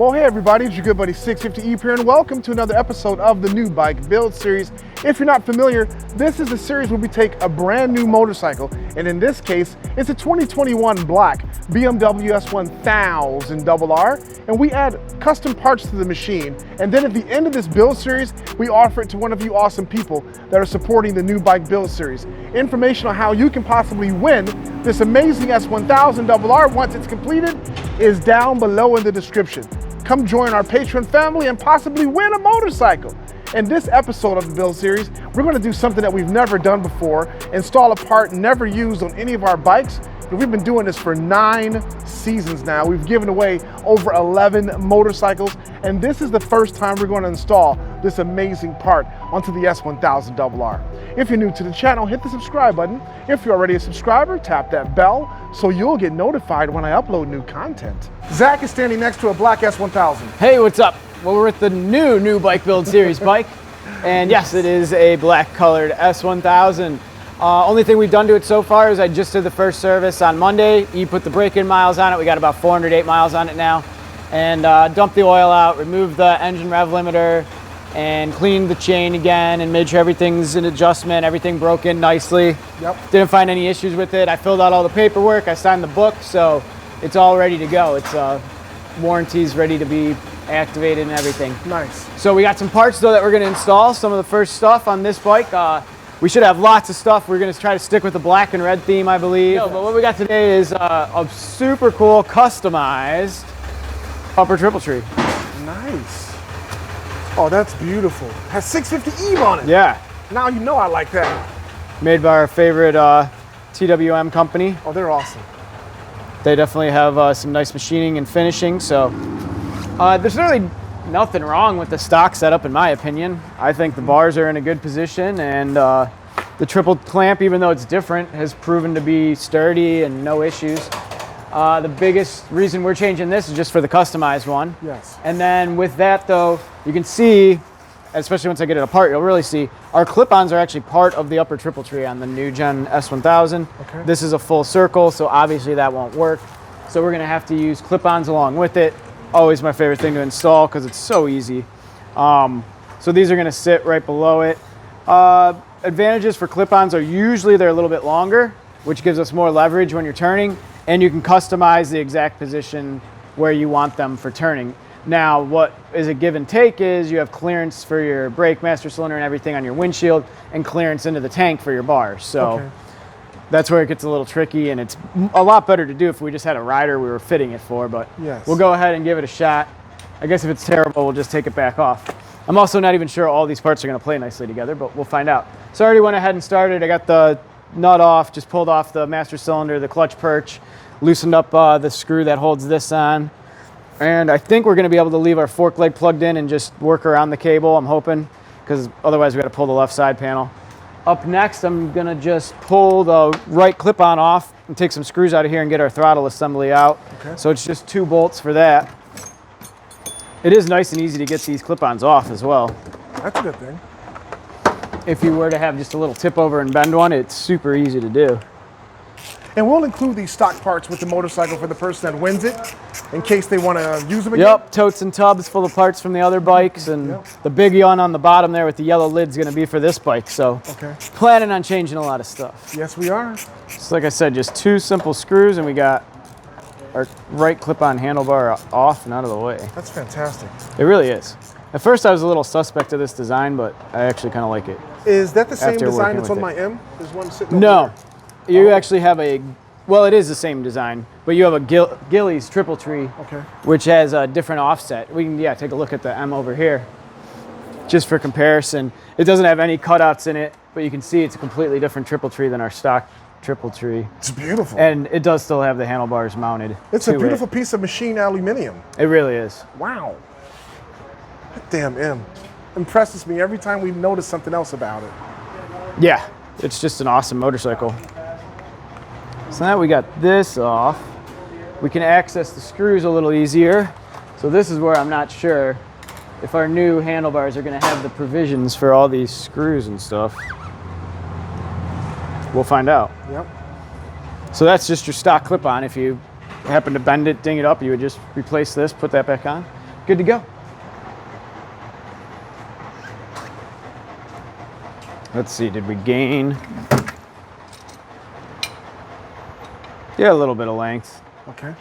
Well, hey everybody, it's your good buddy 650E here, and welcome to another episode of the New Bike Build Series. If you're not familiar, this is a series where we take a brand new motorcycle, and in this case, it's a 2021 black BMW S and we add custom parts to the machine, and then at the end of this build series, we offer it to one of you awesome people that are supporting the New Bike Build Series. Information on how you can possibly win this amazing S1000RR once it's completed is down below in the description. Come join our Patreon family and possibly win a motorcycle. In this episode of the Build Series, we're going to do something that we've never done before, install a part never used on any of our bikes. And we've been doing this for 9 seasons now. We've given away over 11 motorcycles, and this is the first time we're going to install this amazing part onto the S1000RR. If you're new to the channel, hit the subscribe button. If you're already a subscriber, tap that bell so you'll get notified when I upload new content. Zach is standing next to a black S1000. Hey, what's up? Well, we're at the new Bike Build Series bike, and yes, it is a black colored S1000. Only thing we've done to it so far is I just did the first service on Monday. You put the break-in miles on it. We got about 408 miles on it now, and dumped the oil out, removed the engine rev limiter, and cleaned the chain again, and made sure everything's in adjustment. Everything broke in nicely. Yep. Didn't find any issues with it. I filled out all the paperwork. I signed the book, so it's all ready to go. It's warranties ready to be activated and everything. Nice. So we got some parts though that we're going to install. Some of the first stuff on this bike. We should have lots of stuff. We're going to try to stick with the black and red theme, I believe. No, but what we got today is a super cool customized upper triple tree. Nice. Oh, that's beautiful. Has 650 Eve on it. Yeah. Now you know I like that. Made by our favorite TWM company. Oh, they're awesome. They definitely have some nice machining and finishing. So there's really nothing wrong with the stock setup, in my opinion. I think the bars are in a good position, and the triple clamp, even though it's different, has proven to be sturdy and no issues. The biggest reason we're changing this is just for the customized one. Yes. And then with that though, you can see, especially once I get it apart, you'll really see our clip-ons are actually part of the upper triple tree on the new gen S1000. Okay. This is a full circle, so obviously that won't work. So we're gonna have to use clip-ons along with it. Always my favorite thing to install because it's so easy. So these are gonna sit right below it. Advantages for clip-ons are usually they're a little bit longer, which gives us more leverage when you're turning, and you can customize the exact position where you want them for turning. Now, what is a give and take is you have clearance for your brake, master cylinder, and everything on your windshield, and clearance into the tank for your bars. So okay. That's where it gets a little tricky, and it's a lot better to do if we just had a rider we were fitting it for, but yes. We'll go ahead and give it a shot. I guess if it's terrible, we'll just take it back off. I'm also not even sure all these parts are gonna play nicely together, but we'll find out. So I already went ahead and started. I got the nut off, just pulled off the master cylinder, the clutch perch, loosened up the screw that holds this on. And I think we're gonna be able to leave our fork leg plugged in and just work around the cable, I'm hoping, because otherwise we gotta pull the left side panel. Up next, I'm gonna just pull the right clip-on off and take some screws out of here and get our throttle assembly out. Okay. So it's just 2 bolts for that. It is nice and easy to get these clip-ons off as well. That's a good thing. If you were to have just a little tip over and bend one, it's super easy to do. And we'll include these stock parts with the motorcycle for the person that wins it, in case they want to use them again. Yep, totes and tubs full of parts from the other bikes, and yep. The big one on the bottom there with the yellow lid's gonna be for this bike, so okay. Planning on changing a lot of stuff. Yes, we are. So like I said, just 2 simple screws, and we got our right clip-on handlebar off and out of the way. That's fantastic. It really is. At first I was a little suspect of this design, but I actually kind of like it. Is that the same After design working that's on with my M? There's one sitting No, over there. you Oh. actually have well, it is the same design, but you have a Gillies triple tree, Okay. which has a different offset. We can, take a look at the M over here, just for comparison. It doesn't have any cutouts in it, but you can see it's a completely different triple tree than our stock triple tree. It's beautiful. And it does still have the handlebars mounted. It's a beautiful piece of machined aluminum. It really is. Wow. That damn M impresses me every time we notice something else about it. Yeah, it's just an awesome motorcycle. So now we got this off. We can access the screws a little easier. So this is where I'm not sure if our new handlebars are gonna have the provisions for all these screws and stuff. We'll find out. Yep. So that's just your stock clip-on. If you happen to bend it, ding it up, you would just replace this, put that back on. good to go. Let's see, did we gain? Yeah, a little bit of length. Okay.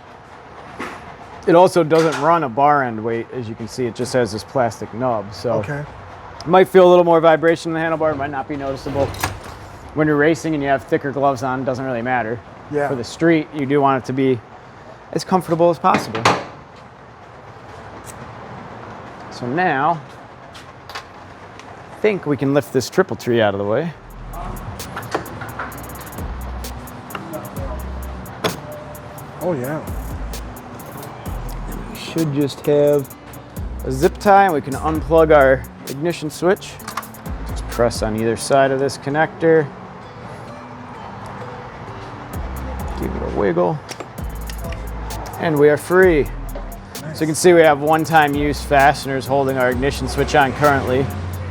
It also doesn't run a bar end weight, as you can see. It just has this plastic nub, so Okay. it might feel a little more vibration in the handlebar. It might not be noticeable. When you're racing and you have thicker gloves on, it doesn't really matter. Yeah. For the street, you do want it to be as comfortable as possible. So now, I think we can lift this triple tree out of the way. Oh yeah. We should just have a zip tie, and we can unplug our ignition switch. Just press on either side of this connector. Give it a wiggle. And we are free. Nice. So you can see we have one-time use fasteners holding our ignition switch on currently.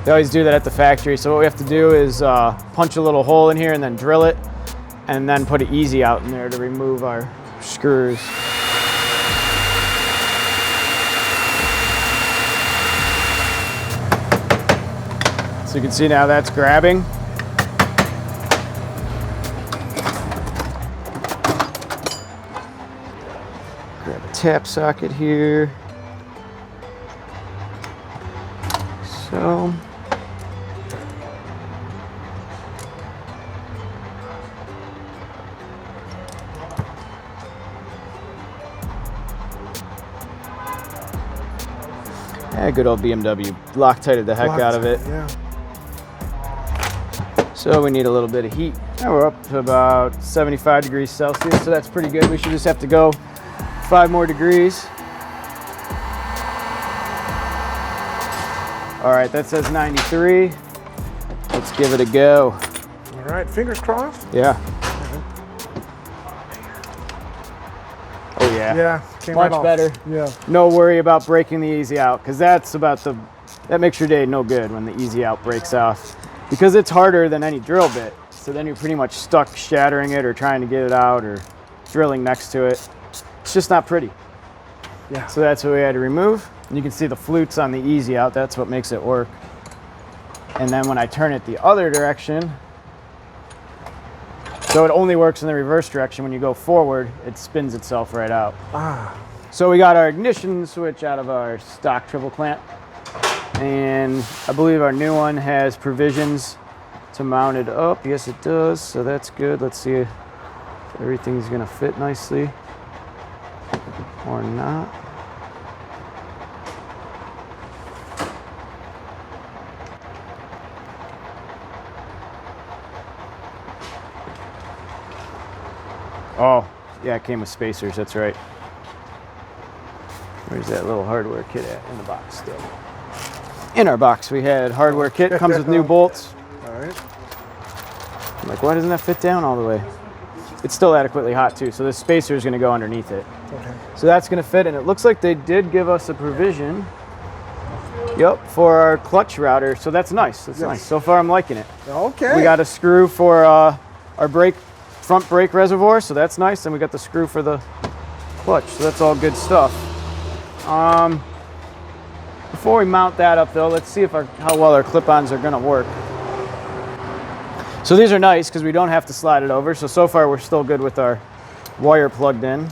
They always do that at the factory. So what we have to do is punch a little hole in here and then drill it, and then put an easy out in there to remove our screws. So you can see now that's grabbing. Grab a tap socket here. So. Yeah, good old BMW Loctited the heck out of it. Yeah. So we need a little bit of heat. Now we're up to about 75 degrees Celsius, so that's pretty good. We should just have to go 5 more degrees. All right, that says 93. Let's give it a go. All right, fingers crossed. Yeah. Oh yeah. Yeah, came Much right off. better. Yeah. No worry about breaking the easy out, because that makes your day no good when the easy out breaks off, because it's harder than any drill bit. So then you're pretty much stuck shattering it or trying to get it out or drilling next to it. It's just not pretty. Yeah. So that's what we had to remove. And you can see the flutes on the easy out. That's what makes it work. And then when I turn it the other direction, so it only works in the reverse direction. When you go forward, it spins itself right out. Ah. So we got our ignition switch out of our stock triple clamp. And I believe our new one has provisions to mount it up. Yes, it does. So that's good. Let's see if everything's gonna fit nicely or not. Oh, yeah, it came with spacers, that's right. Where's that little hardware kit at? In the box still. In our box, we had hardware kit, comes with new bolts. All right. I'm like, why doesn't that fit down all the way? It's still adequately hot too, so this spacer is gonna go underneath it. Okay. So that's gonna fit, and it looks like they did give us a provision, yep, for our clutch router, so that's nice, that's nice. So far I'm liking it. Okay. We got a screw for our front brake reservoir, so that's nice, and we got the screw for the clutch, so that's all good stuff. Before we mount that up though, let's see if how well our clip-ons are gonna work. So these are nice because we don't have to slide it over, so far we're still good with our wire plugged in.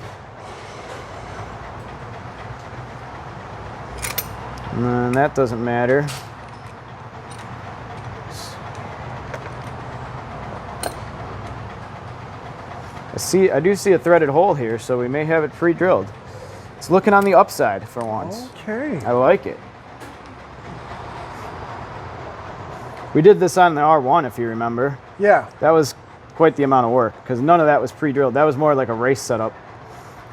And that doesn't matter. I do see a threaded hole here, so we may have it pre-drilled. It's looking on the upside for once. Okay. I like it. We did this on the R1, if you remember. Yeah. That was quite the amount of work, because none of that was pre-drilled. That was more like a race setup.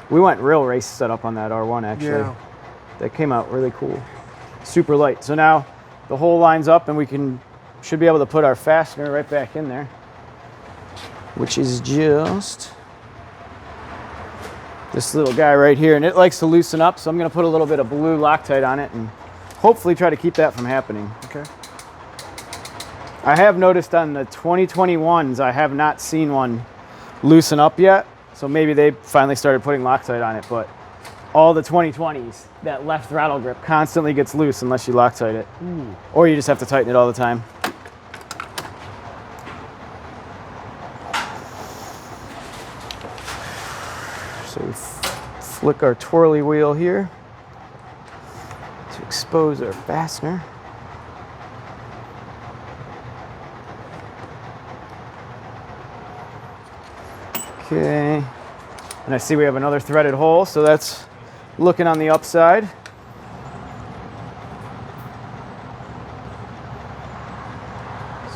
We went real race setup on that R1, actually. Yeah. That came out really cool. Super light. So now the hole lines up, and we should be able to put our fastener right back in there, which is just this little guy right here, and it likes to loosen up, so I'm going to put a little bit of blue Loctite on it and hopefully try to keep that from happening. Okay. I have noticed on the 2021s, I have not seen one loosen up yet, so maybe they finally started putting Loctite on it, but all the 2020s, that left throttle grip constantly gets loose unless you Loctite it. Or you just have to tighten it all the time. So we flick our twirly wheel here to expose our fastener. Okay, and I see we have another threaded hole, so that's looking on the upside.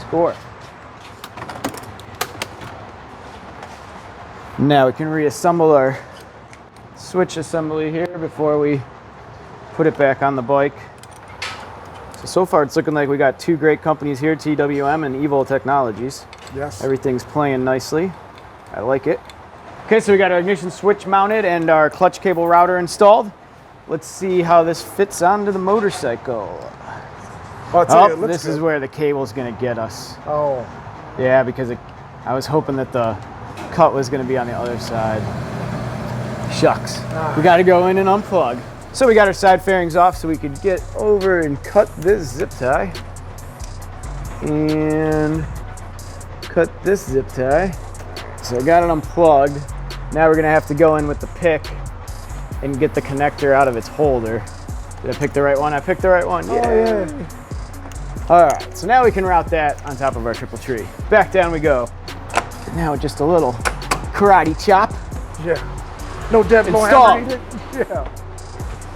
Score. Now we can reassemble our switch assembly here before we put it back on the bike. So far it's looking like we got two great companies here, TWM and Evil Technologies. Yes. Everything's playing nicely. I like it. Okay, so we got our ignition switch mounted and our clutch cable router installed. Let's see how this fits onto the motorcycle. I'll tell you, it looks this is good. where the cable's gonna get us. Oh. Yeah, because I was hoping that the cut was gonna be on the other side. Shucks. We gotta go in and unplug. So we got our side fairings off so we could get over and cut this zip tie. And cut this zip tie. So I got it unplugged. Now we're gonna have to go in with the pick and get the connector out of its holder. Did I pick the right one? I picked the right one. Oh, yeah. All right, so now we can route that on top of our triple tree. Back down we go. Now just a little karate chop. Yeah. No depth, no Installed. hammer needed. Yeah.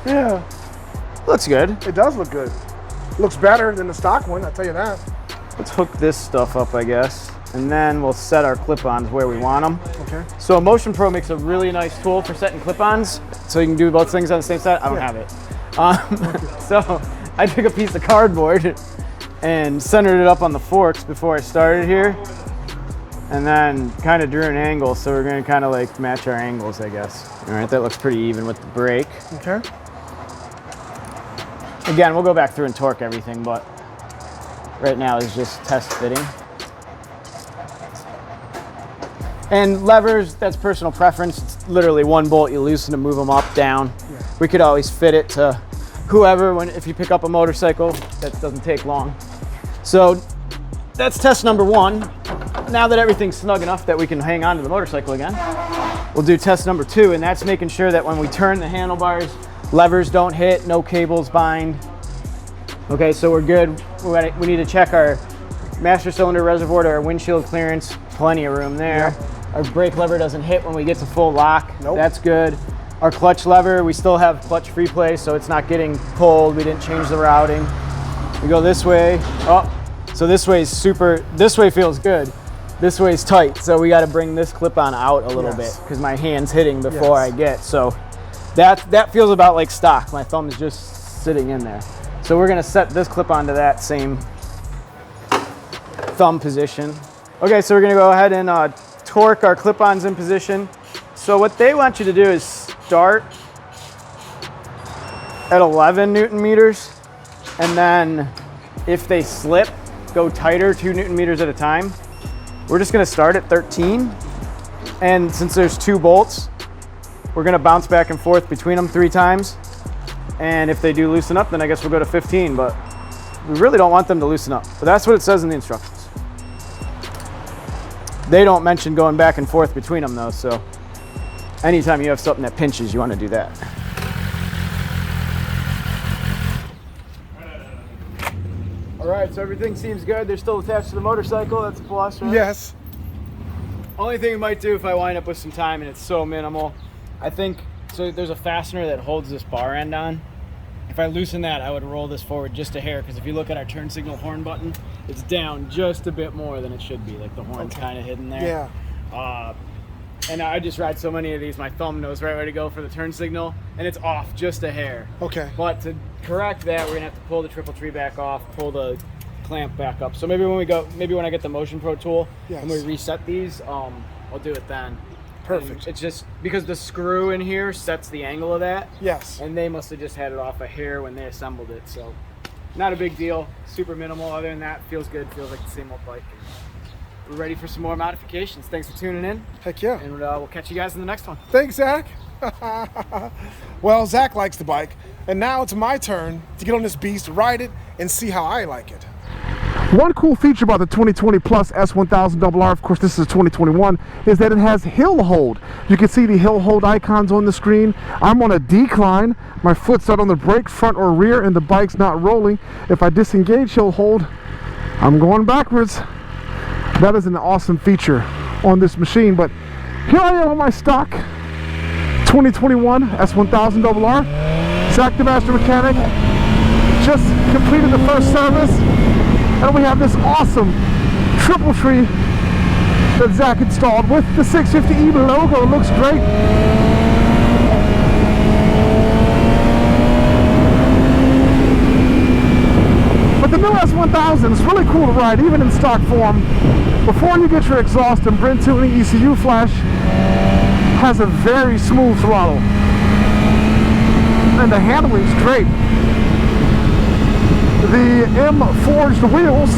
Yeah. Looks good. It does look good. Looks better than the stock one, I'll tell you that. Let's hook this stuff up, I guess. And then we'll set our clip-ons where we want them. Okay. So Motion Pro makes a really nice tool for setting clip-ons, so you can do both things on the same side. I don't have it. So I took a piece of cardboard and centered it up on the forks before I started here, and then kind of drew an angle, so we're gonna kind of like match our angles, I guess. All right, that looks pretty even with the brake. Okay. Again, we'll go back through and torque everything, but right now is just test fitting. And levers, that's personal preference. It's literally one bolt, you loosen to move them up, down. Yeah. We could always fit it to whoever, if you pick up a motorcycle, that doesn't take long. So that's test number one. Now that everything's snug enough that we can hang on to the motorcycle again, we'll do test number two, and that's making sure that when we turn the handlebars, levers don't hit, no cables bind. Okay, so we're good. We need to check our master cylinder reservoir to our windshield clearance. Plenty of room there. Yep. Our brake lever doesn't hit when we get to full lock. Nope. That's good. Our clutch lever, we still have clutch free play, so it's not getting pulled. We didn't change the routing. We go this way. Oh, so this way is this way feels good. This way is tight, so we got to bring this clip-on out a little bit because my hand's hitting before I get. So that feels about like stock. My thumb is just sitting in there. So we're gonna set this clip-on to that same thumb position. Okay, so we're gonna go ahead and torque our clip-ons in position. So what they want you to do is start at 11 Newton meters, and then if they slip, go tighter 2 Newton meters at a time. We're just gonna start at 13, and since there's 2 bolts, we're gonna bounce back and forth between them 3 times. And if they do loosen up, then I guess we'll go to 15, but we really don't want them to loosen up. But that's what it says in the instructions. They don't mention going back and forth between them though, so anytime you have something that pinches, you want to do that. All right, so everything seems good. They're still attached to the motorcycle. That's a plus, right? Yes. Only thing we might do if I wind up with some time, and it's so minimal, I think, so there's a fastener that holds this bar end on. If I loosen that, I would roll this forward just a hair, because if you look at our turn signal horn button, it's down just a bit more than it should be. Like the horn's kind of hidden there. Yeah. And I just ride so many of these, my thumb knows right where to go for the turn signal, and it's off just a hair. Okay. But to correct that, we're gonna have to pull the triple tree back off, pull the clamp back up. So maybe when I get the Motion Pro tool, and we reset these, I'll do it then. Perfect. And it's just because the screw in here sets the angle of that. Yes. And they must have just had it off a hair when they assembled it. So not a big deal, super minimal. Other than that, feels good, feels like the same old bike. We're ready for some more modifications. Thanks for tuning in. Heck yeah. And we'll catch you guys in the next one. Thanks, Zach. Well, Zach likes the bike, and now it's my turn to get on this beast, ride it, and see how I like it. One cool feature about the 2020 Plus S1000RR, of course this is 2021, is that it has hill hold. You can see the hill hold icons on the screen. I'm on a decline. My foot's not on the brake, front or rear, and the bike's not rolling. If I disengage hill hold, I'm going backwards. That is an awesome feature on this machine. But here I am on my stock 2021 S1000RR. Zack the Master Mechanic just completed the first service. And we have this awesome triple tree that Zack installed with the 650E logo. It looks great. But the new S1000 is really cool to ride, even in stock form. Before you get your exhaust and Brent tuning, ECU flash has a very smooth throttle. And the handling's great. The M-forged wheels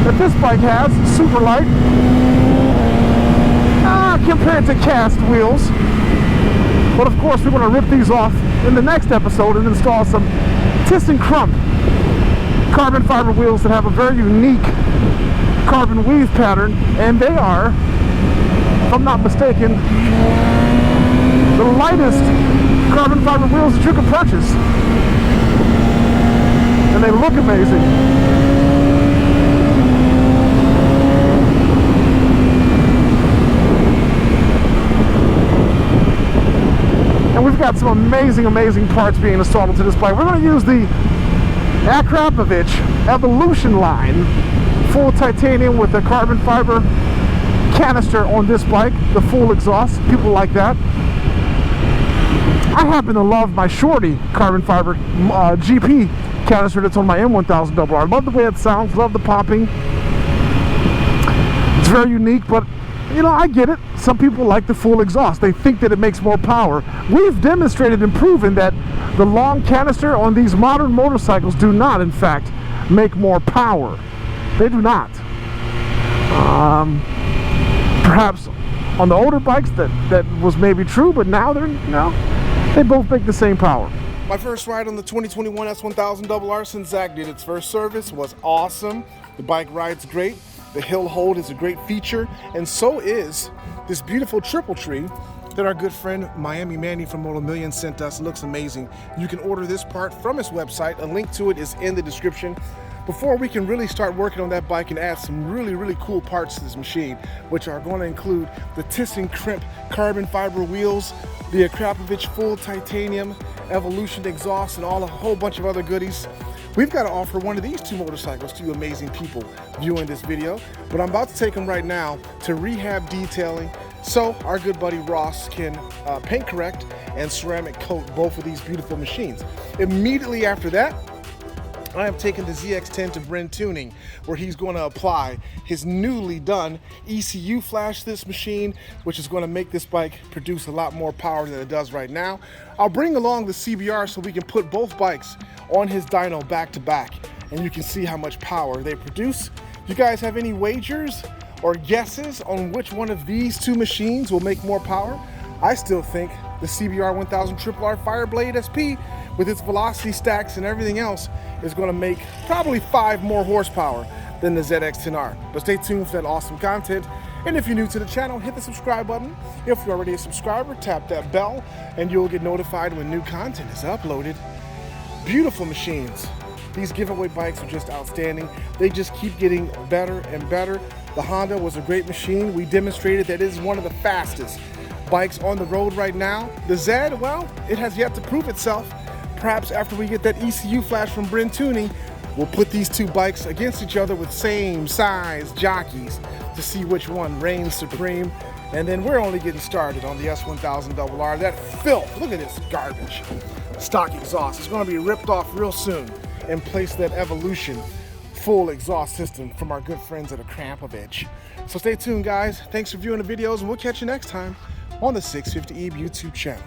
that this bike has, super light, compared to cast wheels. But of course we're going to rip these off in the next episode and install some ThyssenKrupp carbon fiber wheels that have a very unique carbon weave pattern, and they are, if I'm not mistaken, the lightest carbon fiber wheels that you can purchase. And they look amazing. And we've got some amazing parts being installed into this bike. We're going to use the Akrapovic Evolution line, full titanium with a carbon fiber canister on this bike, the full exhaust. People like that. I happen to love my Shorty carbon fiber GP canister that's on my M1000RR. I love the way it sounds, love the popping. It's very unique, but you know, I get it. Some people like the full exhaust. They think that it makes more power. We've demonstrated and proven that the long canister on these modern motorcycles do not, in fact, make more power. They do not. Perhaps on the older bikes that was maybe true, but now they both make the same power. My first ride on the 2021 S1000RR since Zack did its first service was awesome. The bike rides great. The hill hold is a great feature, and so is this beautiful triple tree that our good friend Miami Manny from Motomillion sent us. It looks amazing. You can order this part from his website. A link to it is in the description. Before we can really start working on that bike and add some really cool parts to this machine, which are going to include the ThyssenKrupp carbon fiber wheels, the Akrapovic full titanium Evolution exhaust, and a whole bunch of other goodies. We've got to offer one of these two motorcycles to you amazing people viewing this video, but I'm about to take them right now to rehab detailing so our good buddy Ross can paint correct and ceramic coat both of these beautiful machines. Immediately after that, I am taking the ZX10 to Brent Tuning, where he's going to apply his newly done ECU flash to this machine, which is going to make this bike produce a lot more power than it does right now. I'll bring along the CBR so we can put both bikes on his dyno back to back, and you can see how much power they produce. You guys have any wagers or guesses on which one of these two machines will make more power? I still think the CBR 1000RR Fireblade SP, with its velocity stacks and everything else, is going to make probably 5 more horsepower than the ZX10R. But stay tuned for that awesome content. And if you're new to the channel, hit the subscribe button. If you're already a subscriber, tap that bell and you'll get notified when new content is uploaded. Beautiful machines. These giveaway bikes are just outstanding. They just keep getting better and better. The Honda was a great machine. We demonstrated that it is one of the fastest bikes on the road right now. The Z, well, it has yet to prove itself. Perhaps after we get that ECU flash from Brent Tuning, we'll put these two bikes against each other with same size jockeys to see which one reigns supreme. And then we're only getting started on the S1000RR. That filth, look at this garbage. Stock exhaust is going to be ripped off real soon and place that Evolution full exhaust system from our good friends at Akrapovic. So stay tuned, guys. Thanks for viewing the videos, and we'll catch you next time on the 650E YouTube channel.